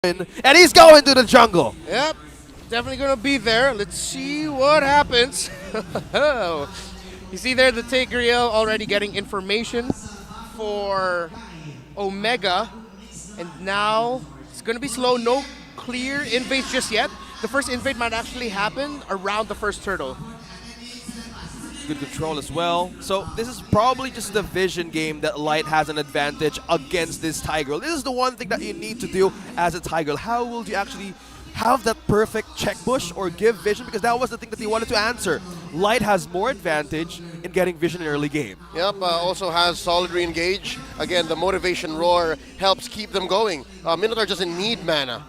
And he's going to the jungle. Yep, definitely going to be there. Let's see what happens. You see there the Tigreal already getting information for Omega. And now it's going to be slow. No clear invades just yet. The first invade might actually happen around the first turtle. Good control as well. So this is probably just the vision game that Light has an advantage against this Tigreal. This is the one thing that you need to do as a Tigreal. How will you actually have that perfect check push or give vision? Because that was the thing that they wanted to answer. Light has more advantage in getting vision in early game. Yep, also has solid re-engage. Again, the motivation roar helps keep them going. Minotaur doesn't need mana.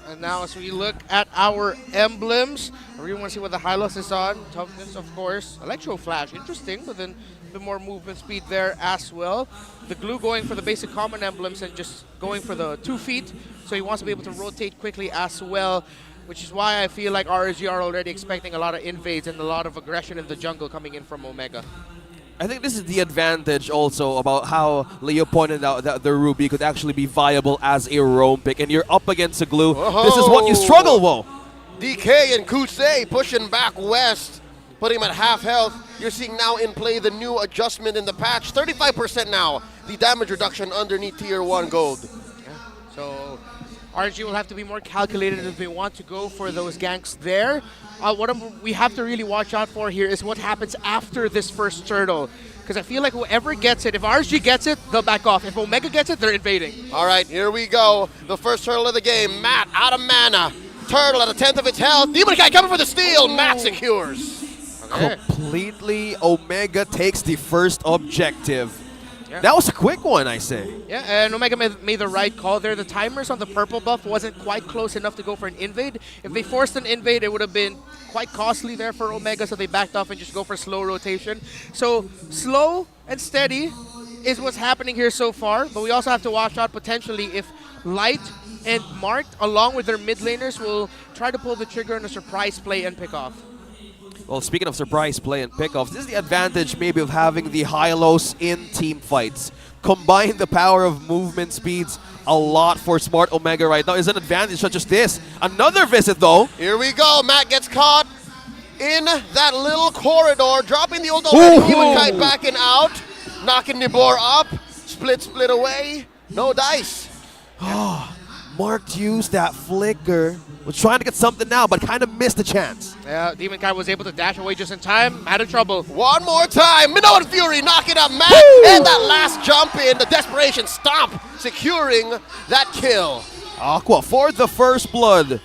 And now as we look at our emblems, I really want to see what the Hylos is on. Toughness, of course. Electro Flash, interesting, but then a bit more movement speed there as well. The Glue going for the basic common emblems and just going for the 2 feet. So he wants to be able to rotate quickly as well, which is why I feel like RSG are already expecting a lot of invades and a lot of aggression in the jungle coming in from Omega. I think this is the advantage also about how Leo pointed out that the Ruby could actually be viable as a roam pick. And you're up against a Glue. Whoa. This is what you struggle with. DK and Kusei pushing back west, putting him at half health. You're seeing now in play the new adjustment in the patch. 35% now, the damage reduction underneath tier 1 gold. Yeah. So RG will have to be more calculated if they want to go for those ganks there. What we have to really watch out for here is what happens after this first turtle. Because I feel like whoever gets it, if RSG gets it, they'll back off. If Omega gets it, they're invading. All right, here we go. The first turtle of the game. Matt out of mana. Turtle at a 10th of its health. Demon Guy coming for the steal. Matt secures. Okay. Completely, Omega takes the first objective. Yeah. That was a quick one, I say. Yeah, and Omega made the right call there. The timers on the purple buff wasn't quite close enough to go for an invade. If they forced an invade, it would have been quite costly there for Omega, so they backed off and just go for slow rotation. So slow and steady is what's happening here so far, but we also have to watch out potentially if Light and Marked, along with their mid laners, will try to pull the trigger on a surprise play and pick off. Well, speaking of surprise play and pickoffs, this is the advantage maybe of having the high-lows in team fights. Combine the power of movement speeds a lot for Smart Omega right now. Is an advantage such as this. Another visit though. Here we go. Matt gets caught in that little corridor, dropping the ult already. Demon Kite backing out, knocking Nibor up. Split away. No dice. Marked used that flicker. Was trying to get something now, but kind of missed the chance. Yeah, Demon Kai was able to dash away just in time. Out of trouble. One more time. Minoan Fury knocking up Matt. And that last jump in, the desperation stomp, securing that kill. Aqua for the first blood.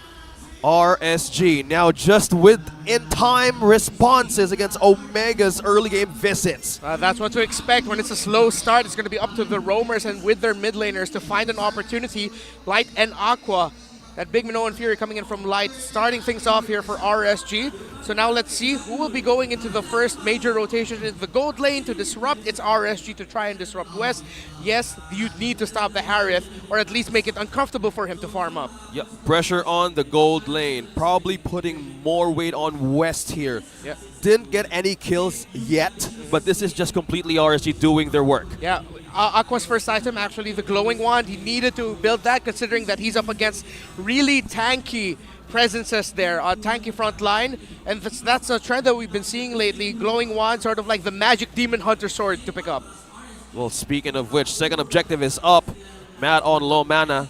RSG now just with in-time responses against Omega's early game visits. That's what to expect when it's a slow start. It's going to be up to the roamers and with their mid laners to find an opportunity. Light and Aqua. That big Minoan Fury coming in from Light, starting things off here for RSG. So now let's see who will be going into the first major rotation in the gold lane to disrupt. It's RSG to try and disrupt West. Yes, you need to stop the Harith, or at least make it uncomfortable for him to farm up. Yep, pressure on the gold lane. Probably putting more weight on West here. Yeah. Didn't get any kills yet, but this is just completely RSG doing their work. Yeah. Aqua's first item, actually, the glowing wand. He needed to build that, considering that he's up against really tanky presences there, tanky front line, and that's a trend that we've been seeing lately. Glowing wand, sort of like the magic demon hunter sword to pick up. Well, speaking of which, second objective is up. Matt on low mana.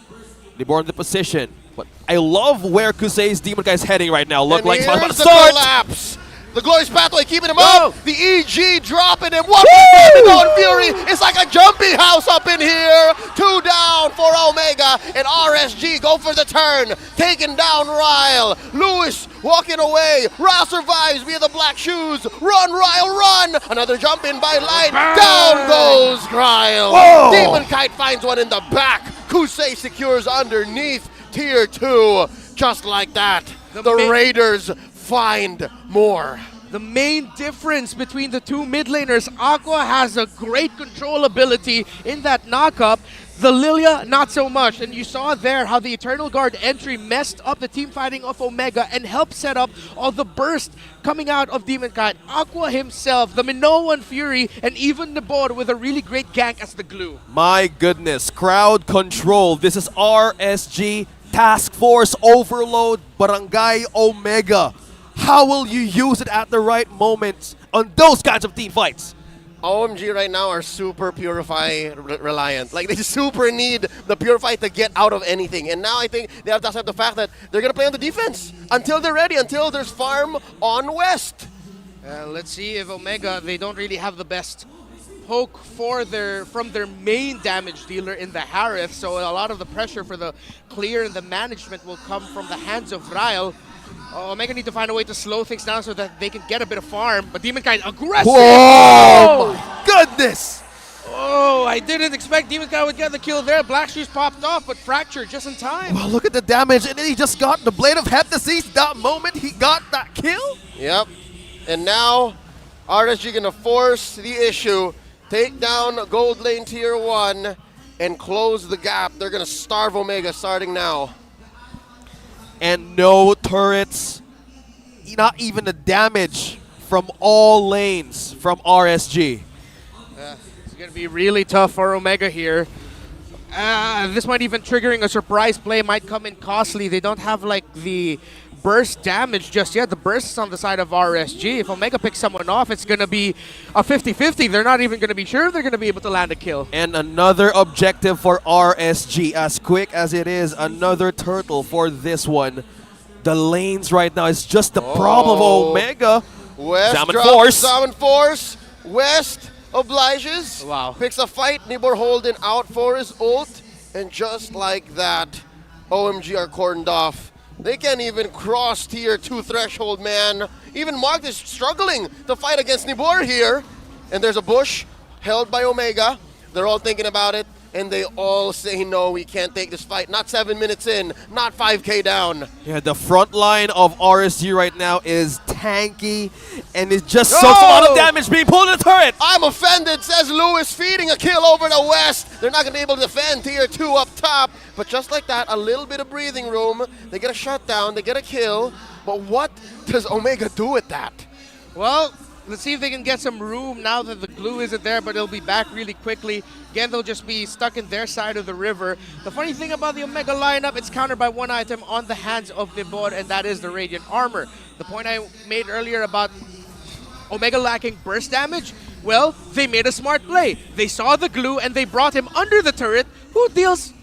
Nibor in the position. But I love where Kusei's Demon Guy is heading right now. Look like it's about to start. Collapse. The Glorious Pathway keeping him Whoa. up. The EG dropping him. One more Fury. It's like a jumpy house up in here. 2 down for Omega. And RSG go for the turn. Taking down Ryle. Lewis walking away. Ryle survives via the black shoes. Run, Ryle, run. Another jump in by Light. Down goes Ryle. Whoa. Demon Kite finds one in the back. Kusei secures underneath tier 2. Just like that. The Raiders find more. The main difference between the two mid laners, Aqua has a great control ability in that knockup. The Lilia, not so much. And you saw there how the Eternal Guard entry messed up the team fighting of Omega and helped set up all the burst coming out of Demonkind. Aqua himself, the Minoan Fury, and even Nabor with a really great gank as the glue. My goodness, crowd control. This is RSG Task Force Overload Barangay Omega. How will you use it at the right moment on those kinds of team fights? OMG right now are super Purify reliant. Like, they super need the Purify to get out of anything. And now I think they have to accept the fact that they're going to play on the defense until they're ready, until there's farm on West. Let's see if Omega, they don't really have the best poke from their main damage dealer in the Harith. So a lot of the pressure for the clear and the management will come from the hands of Ryle. Omega need to find a way to slow things down so that they can get a bit of farm. But Demonkind aggressive! Whoa! My goodness! Oh, I didn't expect Demonkind would get the kill there. Black Shoes popped off, but Fracture just in time. Well, look at the damage, and then he just got the Blade of Heptasis. That moment he got that kill. Yep. And now RSG gonna force the issue, take down Gold Lane Tier 1, and close the gap. They're gonna starve Omega starting now. And no turrets, not even the damage from all lanes from RSG. It's going to be really tough for Omega here. This might even triggering a surprise play might come in costly. They don't have like the burst damage just yet. The burst is on the side of RSG. If Omega picks someone off, it's going to be a 50-50. They're not even going to be sure if they're going to be able to land a kill. And another objective for RSG. As quick as it is, another turtle for this one. The lanes right now is just the problem of Omega. West Salmon drops Force. Salmon Force. West obliges. Wow. Picks a fight. Nibor holding out for his ult. And just like that, OMG are cordoned off. They can't even cross Tier 2 threshold, man. Even Mark is struggling to fight against Nibor here. And there's a bush held by Omega. They're all thinking about it. And they all say, no, we can't take this fight. Not 7 minutes in. Not 5K down. Yeah, the front line of RSG right now is tanky. And it just sucks a lot of damage being pulled in the turret. I'm offended, says Lewis, feeding a kill over the West. They're not going to be able to defend Tier 2 up top. But just like that, a little bit of breathing room. They get a shutdown, they get a kill. But what does Omega do with that? Well, let's see if they can get some room now that the glue isn't there, but it'll be back really quickly. Again, they'll just be stuck in their side of the river. The funny thing about the Omega lineup, it's countered by one item on the hands of Nibor, and that is the Radiant Armor. The point I made earlier about Omega lacking burst damage, well, they made a smart play. They saw the glue and they brought him under the turret, who deals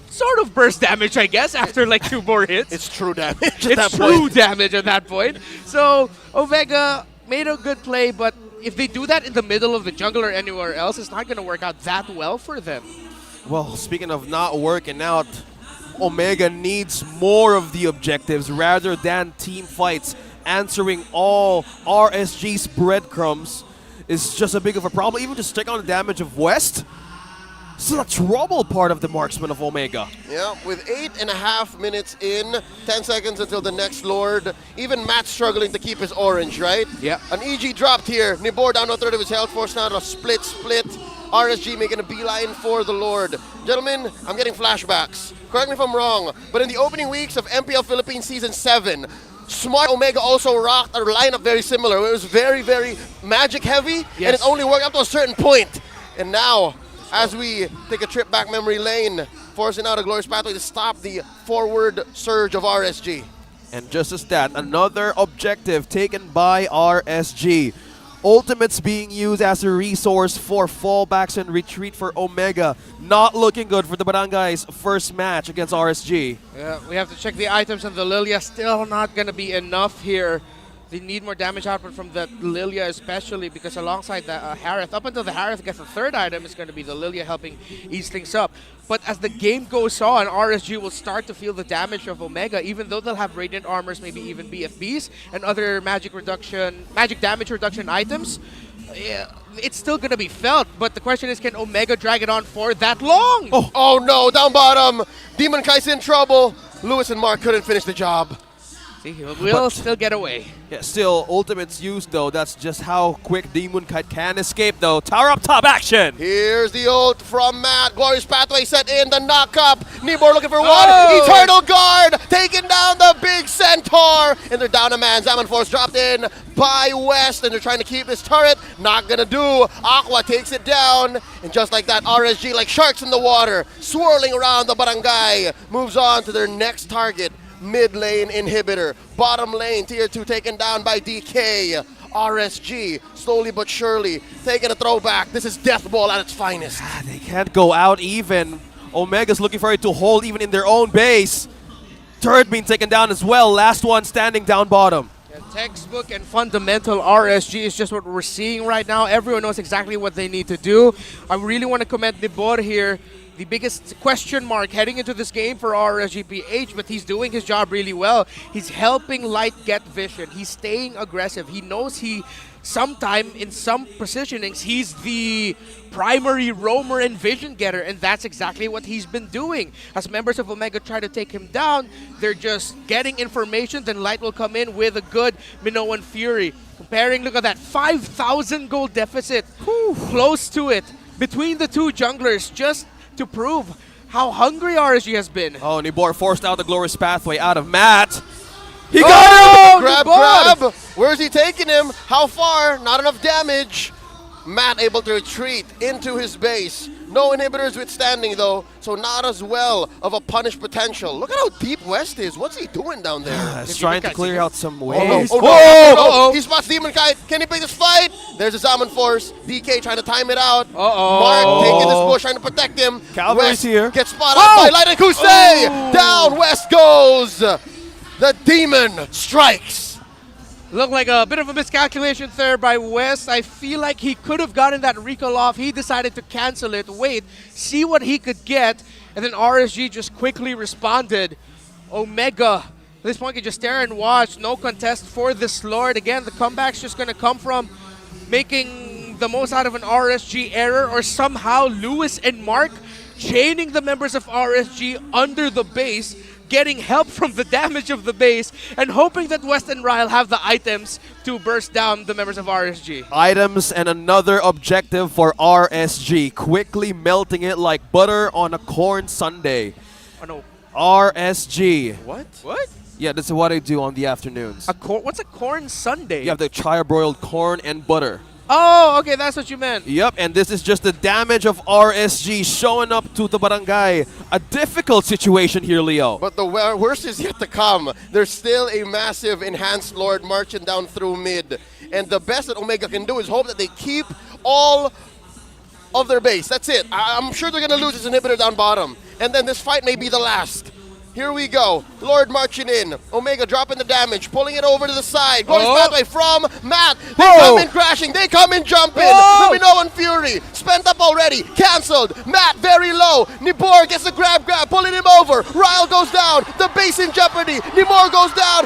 sort of burst damage, I guess, after like 2 more hits. It's true damage at It's that true point. damage at that point. So Omega made a good play, but if they do that in the middle of the jungle or anywhere else, it's not going to work out that well for them. Well, speaking of not working out, Omega needs more of the objectives rather than team fights. Answering all RSG's breadcrumbs is just a big of a problem. Even just check on the damage of West. Still a troubled part of the marksman of Omega. Yeah, with 8.5 minutes in, 10 seconds until the next Lord. Even Matt's struggling to keep his orange, right? Yeah. An EG dropped here. Nibor down to a third of his health, forced now to split. RSG making a beeline for the Lord. Gentlemen, I'm getting flashbacks. Correct me if I'm wrong, but in the opening weeks of MPL Philippines Season 7, Smart Omega also rocked a lineup very similar. It was very, very magic heavy, and it only worked up to a certain point. And now, as we take a trip back memory lane, forcing out a glorious pathway to stop the forward surge of RSG. And just as that, another objective taken by RSG. Ultimates being used as a resource for fallbacks and retreat for Omega. Not looking good for the Barangay's first match against RSG. Yeah, we have to check the items, and the Lilia still not going to be enough here. They need more damage output from the Lilia especially, because alongside the Harith, up until the Harith gets the third item, it's going to be the Lilia helping ease things up. But as the game goes on, RSG will start to feel the damage of Omega, even though they'll have Radiant Armors, maybe even BFBs, and other magic damage reduction items. Yeah, it's still going to be felt, but the question is, can Omega drag it on for that long? Oh no, down bottom. Demon Kai's in trouble. Lewis and Mark couldn't finish the job. See, he will still get away. Yeah, still, ultimate's used though. That's just how quick Demon Kite can escape though. Tower up top action! Here's the ult from Matt. Glorious Pathway set in the knock-up. Nibor looking for one. Oh! Eternal Guard taking down the big Centaur. And they're down a man. Zaman Force dropped in by West. And they're trying to keep this turret. Not gonna do. Aqua takes it down. And just like that, RSG like sharks in the water. Swirling around the barangay. Moves on to their next target. Mid lane inhibitor. Bottom lane tier 2 taken down by DK. RSG slowly but surely taking a throwback. This is Death Ball at its finest. They can't go out even. Omega's looking for it to hold even in their own base. Turret being taken down as well. Last one standing down bottom. Yeah, textbook and fundamental RSG is just what we're seeing right now. Everyone knows exactly what they need to do. I really want to commend Nibor here. The biggest question mark heading into this game for RSGPH, but he's doing his job really well. He's helping Light get vision. He's staying aggressive. He knows sometime in some positionings, he's the primary roamer and vision getter, and that's exactly what he's been doing. As members of Omega try to take him down, they're just getting information, then Light will come in with a good Minoan Fury. Comparing, look at that, 5,000 gold deficit, close to it, between the two junglers, just to prove how hungry RSG has been. Oh, Nibor forced out the Glorious Pathway out of Matt. He got him! Grab! Where's he taking him? How far? Not enough damage. Matt able to retreat into his base. No inhibitors withstanding though, so not as well of a punish potential. Look at how deep West is. What's he doing down there? He's trying to clear out some waves. Oh no! He spots Demon Kite. Can he pick this fight? There's a Zaman Force. DK trying to time it out. Mark taking this bush, trying to protect him. Cavalry's West here. Gets spotted by Light and Kusei. Down West goes. The Demon strikes. Looked like a bit of a miscalculation there by West. I feel like he could have gotten that recall off. He decided to cancel it, wait, see what he could get, and then RSG just quickly responded. Omega, at this point, can just stare and watch. No contest for this Lord. Again, the comeback's just going to come from making the most out of an RSG error, or somehow Lewis and Mark chaining the members of RSG under the base, getting help from the damage of the base, and hoping that West and Ryle have the items to burst down the members of RSG. Items and another objective for RSG. Quickly melting it like butter on a corn sundae. Oh no. RSG. What? Yeah, this is what I do on the afternoons. What's a corn sundae? You have the char-broiled corn and butter. Oh, okay, that's what you meant. Yep, and this is just the damage of RSG showing up to the barangay. A difficult situation here, Leo. But the worst is yet to come. There's still a massive enhanced Lord marching down through mid. And the best that Omega can do is hope that they keep all of their base. That's it. I'm sure they're going to lose this inhibitor down bottom. And then this fight may be the last. Here we go. Lord marching in. Omega dropping the damage, pulling it over to the side. Glorious Pathway from Matt. They come in crashing. They come in jumping. Minoan Fury spent up already. Cancelled. Matt very low. Nibor gets the grab, pulling him over. Ryle goes down. The base in jeopardy. Nibor goes down.